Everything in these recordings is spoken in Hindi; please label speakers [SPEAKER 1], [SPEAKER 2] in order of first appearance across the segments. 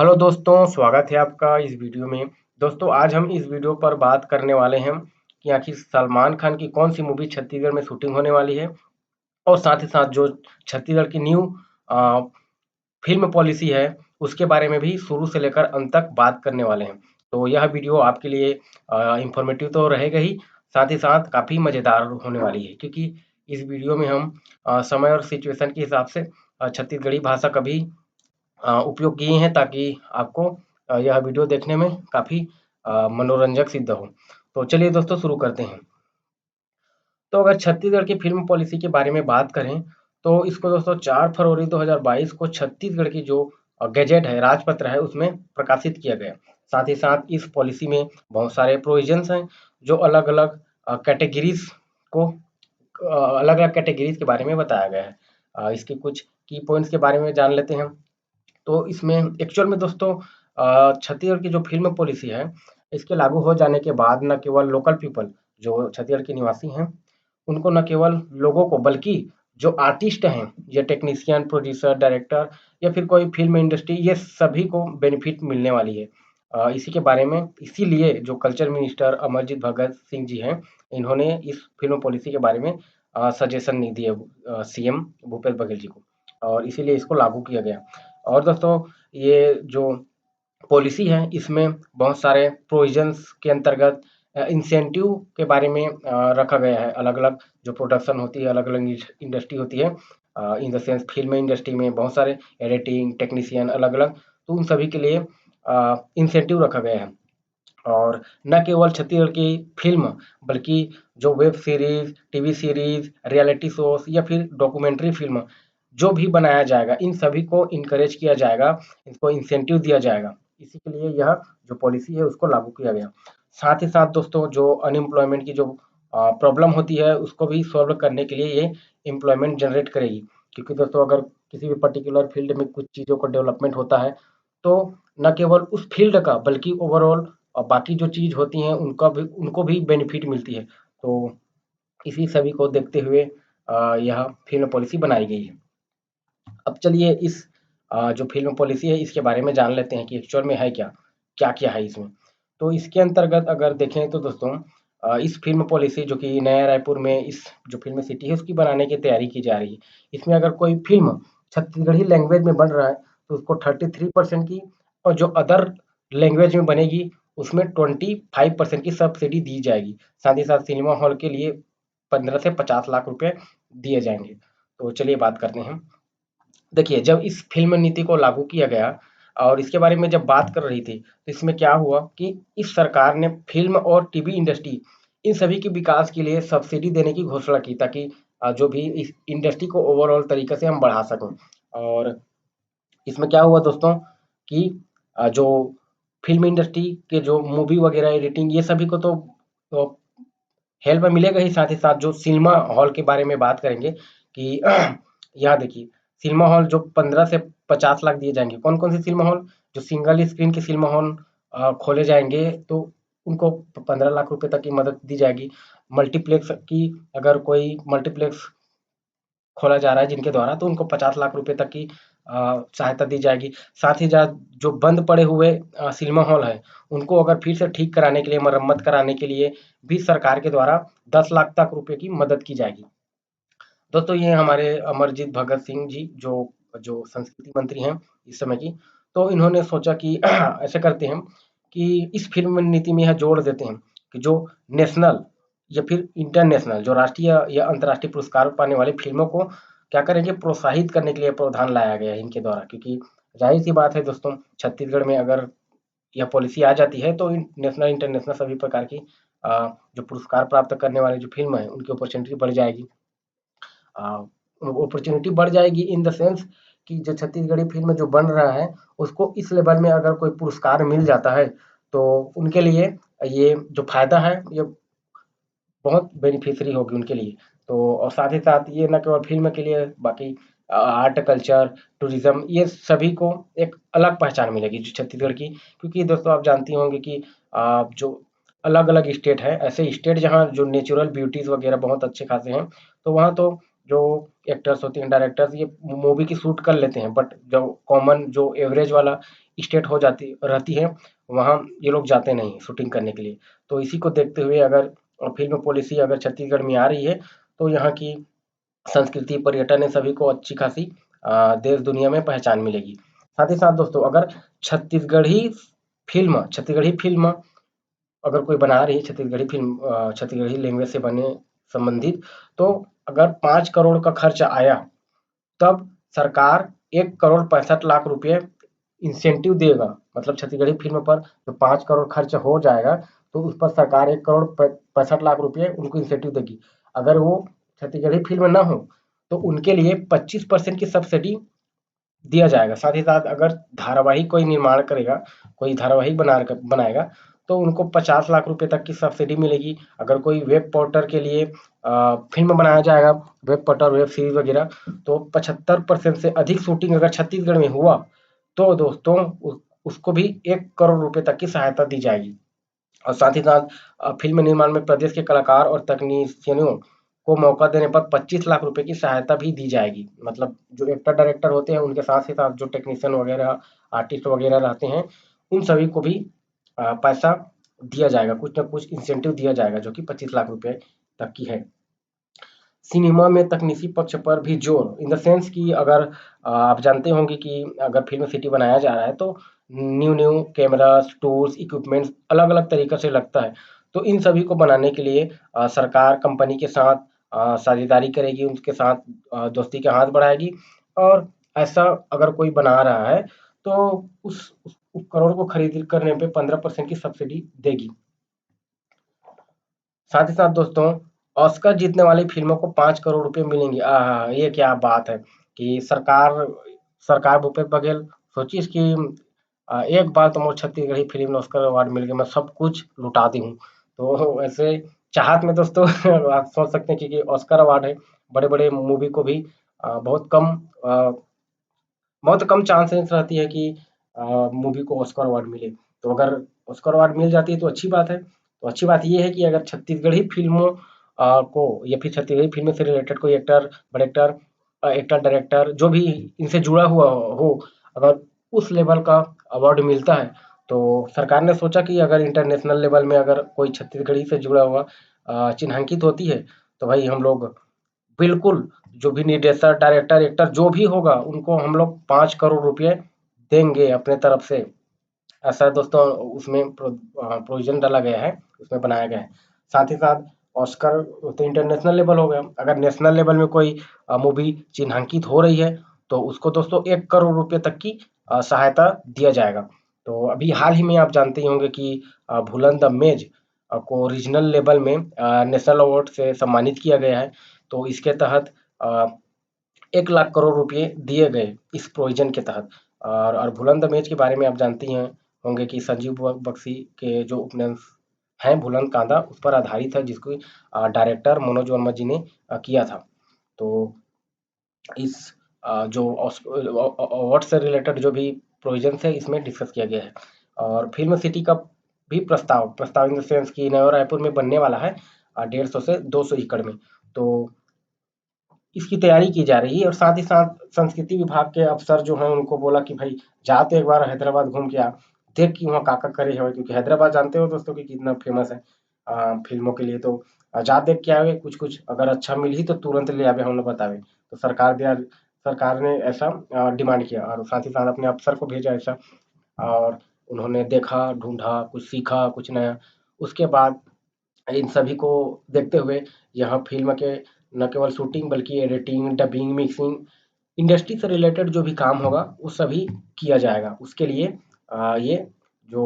[SPEAKER 1] हेलो दोस्तों, स्वागत है आपका इस वीडियो में। दोस्तों, आज हम इस वीडियो पर बात करने वाले हैं कि आखिर सलमान खान की कौन सी मूवी छत्तीसगढ़ में शूटिंग होने वाली है और साथ ही साथ जो छत्तीसगढ़ की न्यू अ, फ़िल्म पॉलिसी है, उसके बारे में भी शुरू से लेकर अंत तक बात करने वाले हैं। तो यह वीडियो आपके लिए इन्फॉर्मेटिव तो रहेगा ही, साथ ही साथ काफ़ी मज़ेदार होने वाली है क्योंकि इस वीडियो में हम समय और सिचुएशन के हिसाब से छत्तीसगढ़ी भाषा का भी उपयोग किए हैं ताकि आपको यह वीडियो देखने में काफ़ी मनोरंजक सिद्ध हो। तो चलिए दोस्तों शुरू करते हैं। तो अगर छत्तीसगढ़ की फ़िल्म पॉलिसी के बारे में बात करें, तो इसको दोस्तों 4 फरवरी 2022 को छत्तीसगढ़ की जो गज़ेट है, राजपत्र है, उसमें प्रकाशित किया गया। साथ ही साथ इस पॉलिसी में बहुत सारे प्रोविज़न्स हैं, जो अलग-अलग कैटेगरीज़ को अलग-अलग कैटेगरीज़ के बारे में बताया गया है। इसके कुछ की पॉइंट्स के बारे में जान लेते हैं। तो इसमें एक्चुअल में दोस्तों छत्तीसगढ़ की जो फ़िल्म पॉलिसी है, इसके लागू हो जाने के बाद न केवल लोकल पीपल जो छत्तीसगढ़ के निवासी हैं, उनको न केवल लोगों को बल्कि जो आर्टिस्ट हैं, या टेक्नीशियन, प्रोड्यूसर, डायरेक्टर या फिर कोई फ़िल्म इंडस्ट्री, ये सभी को बेनिफिट मिलने वाली है। इसी के बारे में इसीलिए जो कल्चर मिनिस्टर अमरजीत भगत सिंह जी हैं, इन्होंने इस फ़िल्म पॉलिसी के बारे में सजेशन नहीं दिए सीएम भूपेश बघेल जी को, और इसीलिए इसको लागू किया गया। और दोस्तों, ये जो पॉलिसी है, इसमें बहुत सारे प्रोविजंस के अंतर्गत इंसेंटिव के बारे में रखा गया है। अलग-अलग जो प्रोडक्शन होती है, अलग-अलग इंडस्ट्री होती है, in the sense film industry में बहुत सारे एडिटिंग, टेक्नीशियन अलग-अलग, तो उन सभी के लिए इंसेंटिव रखा गया है। और न केवल छत्तीसगढ़ की फ़िल्म, बल्कि जो web series, TV series, reality shows या फिर डॉक्यूमेंट्री फ़िल्म जो भी बनाया जाएगा, इन सभी को इनकरेज किया जाएगा, इनको इंसेंटिव दिया जाएगा। इसी के लिए यह जो पॉलिसी है, उसको लागू किया गया। साथ ही साथ दोस्तों, जो अनएम्प्लॉयमेंट की जो प्रॉब्लम होती है, उसको भी सॉल्व करने के लिए ये एम्प्लॉयमेंट जनरेट करेगी। क्योंकि दोस्तों, अगर किसी भी पर्टिकुलर फ़ील्ड में कुछ चीज़ों का डेवलपमेंट होता है, तो न केवल उस फ़ील्ड का बल्कि ओवरऑल बाकी जो चीज़ होती हैं उनको भी बेनिफिट मिलती है। तो इसी सभी को देखते हुए यह फ़िल्म पॉलिसी बनाई गई है। अब चलिए इस जो फ़िल्म पॉलिसी है, इसके बारे में जान लेते हैं कि एक्चुअल में है क्या? क्या-क्या है इसमें? तो इसके अंतर्गत अगर देखें तो दोस्तों, इस फ़िल्म पॉलिसी जो कि नया रायपुर में इस जो फ़िल्म सिटी है, उसकी बनाने की तैयारी की जा रही है। इसमें अगर कोई फ़िल्म छत्तीसगढ़ी लैंग्वेज में बन रहा है, तो उसको 33% की, और जो अदर लैंग्वेज में बनेगी, उसमें 25% की सब्सिडी दी जाएगी। साथ ही साथ सिनेमा हॉल के लिए 15 से 50 लाख रुपए दिए जाएँगे। तो चलिए बात करते हैं। देखिए, जब इस फ़िल्म नीति को लागू किया गया और इसके बारे में जब बात कर रही थी, तो इसमें क्या हुआ कि इस सरकार ने फ़िल्म और टीवी इंडस्ट्री, इन सभी के विकास के लिए सब्सिडी देने की घोषणा की, ताकि जो भी इस इंडस्ट्री को ओवरऑल तरीके से हम बढ़ा सकें। और इसमें क्या हुआ दोस्तों कि जो फ़िल्म इंडस्ट्री के जो मूवी वगैरह एडिटिंग, ये सभी को तो हेल्प मिलेगा ही, साथ ही साथ जो सिनेमा हॉल के बारे में बात करेंगे कि यहाँ देखिए, सिनेमा हॉल जो 15 से 50 लाख दिए जाएँगे। कौन-कौन से सिनेमा हॉल? जो सिंगल स्क्रीन के सिनेमा हॉल खोले जाएँगे, तो उनको 15 लाख रुपए तक की मदद दी जाएगी। मल्टीप्लेक्स की, अगर कोई मल्टीप्लेक्स खोला जा रहा है जिनके द्वारा, तो उनको 50 लाख रुपए तक की सहायता दी जाएगी। साथ ही साथ जो बंद पड़े हुए सिनेमा हॉल हैं, उनको अगर फिर से ठीक कराने के लिए, मरम्मत कराने के लिए भी सरकार के द्वारा 10 लाख तक रुपए की मदद की जाएगी। दोस्तों, ये हमारे अमरजीत भगत सिंह जी, जो जो संस्कृति मंत्री हैं इस समय की, तो इन्होंने सोचा कि ऐसे करते हैं कि इस फ़िल्म नीति में यह जोड़ देते हैं कि जो नेशनल या फिर इंटरनेशनल, जो राष्ट्रीय या अंतर्राष्ट्रीय पुरस्कार पाने वाली फ़िल्मों को क्या करेंगे, प्रोत्साहित करने के लिए प्रावधान लाया गया है इनके द्वारा। क्योंकि ज़ाहिर-सी बात है दोस्तों, छत्तीसगढ़ में अगर यह पॉलिसी आ जाती है, तो नेशनल, इंटरनेशनल सभी प्रकार की जो पुरस्कार प्राप्त करने वाली जो फ़िल्म है, उनकी अपॉर्च्युनिटी बढ़ जाएगी। अपॉर्चुनिटी बढ़ जाएगी इन द सेंस कि जो छत्तीसगढ़ी फ़िल्म जो बन रहा है, उसको इस लेवल में अगर कोई पुरस्कार मिल जाता है, तो उनके लिए ये जो फ़ायदा है, ये बहुत बेनिफिशियरी होगी उनके लिए। तो और साथ ही साथ ये ना केवल फ़िल्म के लिए, बाकी आर्ट, कल्चर, टूरिज़्म, ये सभी को एक अलग पहचान मिलेगी जो छत्तीसगढ़ की। क्योंकि दोस्तों, आप जानती होंगी कि जो अलग-अलग स्टेट है, ऐसे स्टेट जहाँ जो नेचुरल ब्यूटीज़ वगैरह बहुत अच्छे खासे हैं, तो वहाँ तो जो एक्टर्स होते हैं, डायरेक्टर्स, ये मूवी की शूट कर लेते हैं, बट जो कॉमन जो एवरेज वाला स्टेट हो जाती रहती है, वहाँ ये लोग जाते नहीं शूटिंग करने के लिए। तो इसी को देखते हुए अगर फिल्म पॉलिसी अगर छत्तीसगढ़ में आ रही है, तो यहाँ की संस्कृति, पर्यटन, इन सभी को अच्छी खासी देश दुनिया में पहचान मिलेगी। साथ ही साथ दोस्तों, अगर छत्तीसगढ़ी फ़िल्म अगर कोई बना रही है, छत्तीसगढ़ी लैंग्वेज से बने संबंधित, तो अगर 5 करोड़ का खर्च आया, तब सरकार 1,65,00,000 रुपए इंसेंटिव देगा। मतलब छत्तीसगढ़ी फ़िल्म पर जो 5 करोड़ खर्च हो जाएगा, तो उस पर सरकार 1,65,00,000 रुपए उनको इंसेंटिव देगी। अगर वो छत्तीसगढ़ी फ़िल्म ना हो, तो उनके लिए 25% की सब्सिडी दिया जाएगा। साथ ही साथ अगर धारावाहिक कोई निर्माण करेगा, कोई धारावाहिक बनाएगा, तो उनको 50 लाख रुपए तक की सब्सिडी मिलेगी। अगर कोई वेब पोर्टल के लिए फ़िल्म बनाया जाएगा, वेब पोर्टल, वेब सीरीज़ वगैरह, तो 75% से अधिक शूटिंग अगर छत्तीसगढ़ में हुआ, तो दोस्तों उसको भी 1 करोड़ रुपए तक की सहायता दी जाएगी। और साथ ही साथ फ़िल्म निर्माण में प्रदेश के कलाकार और तकनीशियनों को मौका देने पर 25 लाख रुपए की सहायता भी दी जाएगी। मतलब जो एक्टर डायरेक्टर होते हैं, उनके साथ ही साथ जो टेक्नीशियन वगैरह, आर्टिस्ट वगैरह रहते हैं, उन सभी को भी पैसा दिया जाएगा, कुछ न कुछ इंसेंटिव दिया जाएगा, जो कि 25 लाख रुपए तक की है। सिनेमा में तकनीकी पक्ष पर भी जोर, इन द सेंस कि अगर आप जानते होंगे कि अगर फ़िल्म सिटी बनाया जा रहा है, तो न्यू कैमरास, टूल्स, इक्विपमेंट्स अलग-अलग तरीक़े से लगता है। तो इन सभी को बनाने के लिए सरकार कंपनी के साथ साझेदारी करेगी, उनके साथ दोस्ती के हाथ बढ़ाएगी, और ऐसा अगर कोई बना रहा है, तो उस उपकरण को खरीद करने पे 15% की सब्सिडी देगी। साथ ही साथ दोस्तों, ऑस्कर जीतने वाली फ़िल्मों को 5 करोड़ रुपए मिलेंगे। आहा! ये क्या बात है कि सरकार भूपेश बघेल, सोचिए इसकी एक बार तो मोर छत्तीसगढ़ी फ़िल्म में ऑस्कर अवार्ड मिल गया, मैं सब कुछ लुटा दी हूँ। तो ऐसे चाहत में दोस्तों आप सोच सकते हैं कि ऑस्कर अवार्ड है, बड़े-बड़े मूवी को भी अ, बहुत कम चांसेस रहती है कि मूवी को ऑस्कर अवार्ड मिले। तो अगर ऑस्कर अवार्ड मिल जाती है तो अच्छी बात है। तो अच्छी बात ये है कि अगर छत्तीसगढ़ी फ़िल्मों को या फिर छत्तीसगढ़ी फ़िल्म से रिलेटेड कोई एक्टर, बड़े एक्टर, एक्टर, डायरेक्टर जो भी इनसे जुड़ा हुआ हो, अगर उस लेवल का अवार्ड मिलता है, तो सरकार ने सोचा कि अगर इंटरनेशनल लेवल में अगर कोई छत्तीसगढ़ी से जुड़ा हुआ चिन्हांकित होती है, तो भाई हम लोग बिल्कुल, जो भी निर्देशक, डायरेक्टर, एक्टर जो भी होगा, उनको हम लोग 5 करोड़ रुपए देंगे अपने तरफ से। ऐसा दोस्तों उसमें प्रोविज़न डाला गया है, उसमें बनाया गया है। साथ ही साथ ऑस्कर तो इंटरनेशनल लेवल हो गया। अगर नेशनल लेवल में कोई मूवी चिन्हांकित हो रही है, तो उसको दोस्तों 1 करोड़ रुपए तक की सहायता दिया जाएगा। तो अभी हाल ही में आप जानते ही होंगे कि भूलन द मेज को रीजनल लेवल में नेशनल अवार्ड से सम्मानित किया गया है। तो इसके तहत 1 लाख करोड़ रुपए दिए गए इस प्रोविज़न के तहत। और भूलन द मेज के बारे में आप जानते ही हैं होंगे कि संजीव बख्शी के जो उपन्यास हैं भूलन कांदा, उस पर आधारित है, जिसको डायरेक्टर मनोज वर्मा जी ने किया था। तो इस जो अवार्ड से रिलेटेड जो भी प्रोविज़न्स है, इसमें डिस्कस किया गया है। और फ़िल्म सिटी का भी प्रस्ताव इन द सेंस कि नया रायपुर में बनने वाला है 150 से 200 एकड़ में। तो इसकी तैयारी की जा रही है, और साथ ही साथ संस्कृति विभाग के अफ़सर जो हैं, उनको बोला कि भाई जा तो एक बार हैदराबाद घूम के आ, देख कि वहाँ का-का करे हवे, क्योंकि हैदराबाद जानते हो दोस्तों कि कितना फ़ेमस है फ़िल्मों के लिए। तो जा देख के आवे कुछ-कुछ, अगर अच्छा मिलही तो तुरंत ले आवे हमला बतावे। तो सरकार ने ऐसा डिमांड किया, और साथ ही साथ अपने अफ़सर को भेजा ऐसा, और उन्होंने देखा, ढूँढा, कुछ सीखा, कुछ नया। उसके बाद इन सभी को देखते हुए यहाँ फ़िल्म के न केवल शूटिंग, बल्कि एडिटिंग, डबिंग, मिक्सिंग, इंडस्ट्री से रिलेटेड जो भी काम होगा, वो सभी किया जाएगा। उसके लिए ये जो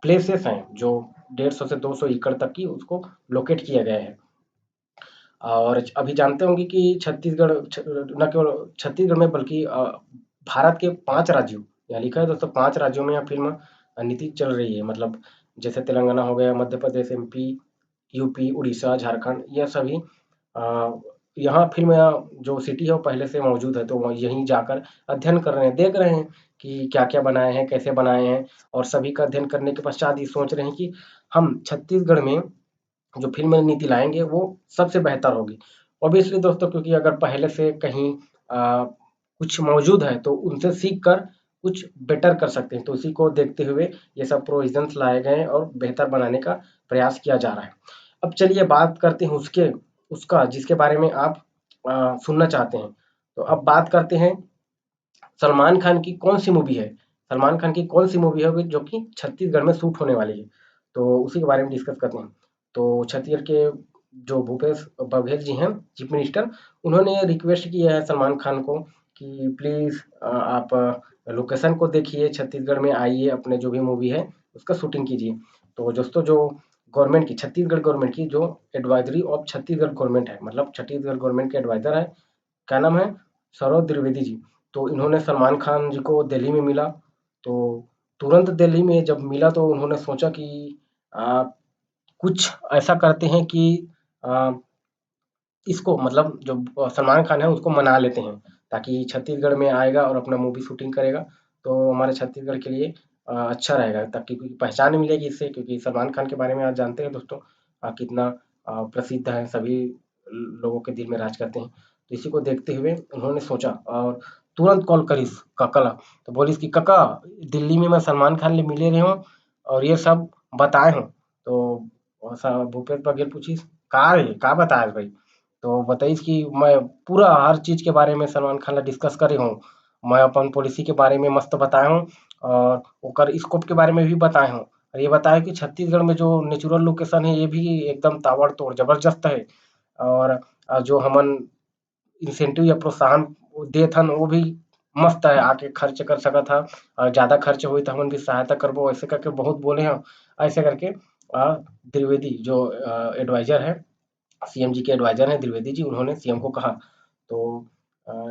[SPEAKER 1] प्लेसेस हैं, जो 150 से 200 एकड़ तक की, उसको लोकेट किया गया है। और अभी जानते होंगे कि छत्तीसगढ़ न केवल छत्तीसगढ़ में, बल्कि भारत के 5 राज्यों, यहाँ लिखा है दोस्तों 5 राज्यों में यहाँ फ़िल्म नीति चल रही है। मतलब जैसे तेलंगाना हो गया, मध्य प्रदेश, एमपी, यूपी, उड़ीसा, झारखंड, ये सभी यहाँ फ़िल्म जो सिटी है वो पहले से मौजूद है, तो वो यहीं जाकर अध्ययन कर रहे हैं, देख रहे हैं कि क्या-क्या बनाए हैं, कैसे बनाए हैं, और सभी का अध्ययन करने के पश्चात ये सोच रहे हैं कि हम छत्तीसगढ़ में जो फ़िल्म नीति लाएँगे, वो सबसे बेहतर होगी। ऑब्वियसली दोस्तों, क्योंकि अगर पहले से कहीं कुछ मौजूद है, तो उनसे सीख कर कुछ बेटर कर सकते हैं। तो इसी को देखते हुए ये सब प्रोविजंस लाए गए हैं और बेहतर बनाने का प्रयास किया जा रहा है। अब चलिए बात करते हैं उसका जिसके बारे में आप सुनना चाहते हैं। तो अब बात करते हैं सलमान खान की कौन सी मूवी है, सलमान खान की कौन सी मूवी है जो कि छत्तीसगढ़ में शूट होने वाली है। तो उसी के बारे में डिस्कस करते हैं। तो छत्तीसगढ़ के जो भूपेश बघेल जी हैं चीफ मिनिस्टर, उन्होंने रिक्वेस्ट किया है सलमान खान को कि प्लीज आप लोकेशन को देखिए, छत्तीसगढ़ में आइए, अपने जो भी मूवी है उसका शूटिंग कीजिए। तो दोस्तों जो गवर्नमेंट की, छत्तीसगढ़ गवर्नमेंट की जो एडवाइजरी ऑफ छत्तीसगढ़ गवर्नमेंट है, मतलब छत्तीसगढ़ गवर्नमेंट के एडवाइजर है, क्या नाम है, सौरभ द्विवेदी जी। तो इन्होंने सलमान खान जी को दिल्ली में मिला। तो तुरंत दिल्ली में जब मिला तो उन्होंने सोचा कि आ, कुछ ऐसा करते हैं कि आ, इसको मतलब जो सलमान खान है उसको मना लेते हैं, ताकि छत्तीसगढ़ में आएगा और अपना मूवी शूटिंग करेगा तो हमारे छत्तीसगढ़ के लिए अच्छा रहेगा, ताकि क्योंकि पहचान मिलेगी इससे, क्योंकि सलमान खान के बारे में आप जानते हैं दोस्तों कितना प्रसिद्ध है, सभी लोगों के दिल में राज करते हैं। तो इसी को देखते हुए उन्होंने सोचा और तुरंत कॉल करी काका ला। तो बोलिस कि काका दिल्ली में मैं सलमान खान ले मिले रहे हूँ और ये सब बताए हूँ। तो भूपेश बघेल पूछी का रे का बताए भाई। तो बताइस कि मैं पूरा हर चीज के बारे में सलमान खान ला डिस्कस करे हूँ, मैं अपन पॉलिसी के बारे में मस्त बताए हूँ और ओकर स्कोप के बारे में भी बताए हूँ, और ये बताया कि छत्तीसगढ़ में जो नेचुरल लोकेशन है ये भी एकदम ताबड़तोड़ जबरदस्त है। और जो हमन इंसेंटिव या प्रोत्साहन देत हन वो भी मस्त है, आके खर्च कर सकत ह और ज़्यादा खर्च होई तो हमन भी सहायता करबो, ऐसे करके बहुत बोले हैं। ऐसे करके द्विवेदी जो एडवाइजर है, सीएम जी के एडवाइजर हैं द्विवेदी जी, उन्होंने सीएम को कहा। तो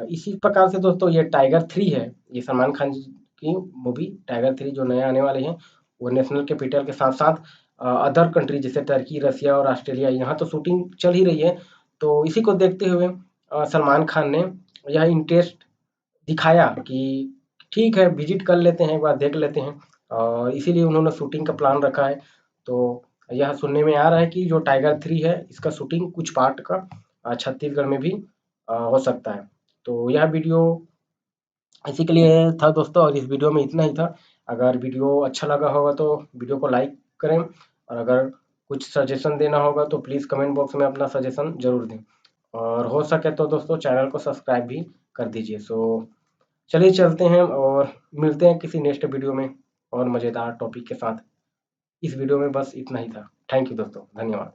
[SPEAKER 1] इसी प्रकार से दोस्तों ये टाइगर 3 है, ये सलमान खान जी की मूवी टाइगर 3 जो नया आने वाले हैं, वो नेशनल कैपिटल के साथ-साथ अदर कंट्री जैसे टर्की, रसिया और ऑस्ट्रेलिया, यहाँ तो शूटिंग चल ही रही है। तो इसी को देखते हुए सलमान खान ने यह इंटरेस्ट दिखाया कि ठीक है विजिट कर लेते हैं, एक बार देख लेते हैं, और इसीलिए उन्होंने शूटिंग का प्लान रखा है। तो यह सुनने में आ रहा है कि जो टाइगर 3 है इसका शूटिंग कुछ पार्ट का छत्तीसगढ़ में भी हो सकता है। तो यह वीडियो इसी के लिए था दोस्तों, और इस वीडियो में इतना ही था। अगर वीडियो अच्छा लगा होगा तो वीडियो को लाइक करें, और अगर कुछ सजेशन देना होगा तो प्लीज़ कमेंट बॉक्स में अपना सजेशन ज़रूर दें, और हो सके तो दोस्तों चैनल को सब्सक्राइब भी कर दीजिए। सो चलिए चलते हैं और मिलते हैं किसी नेक्स्ट वीडियो में और मज़ेदार टॉपिक के साथ। इस वीडियो में बस इतना ही था। थैंक यू दोस्तों, धन्यवाद।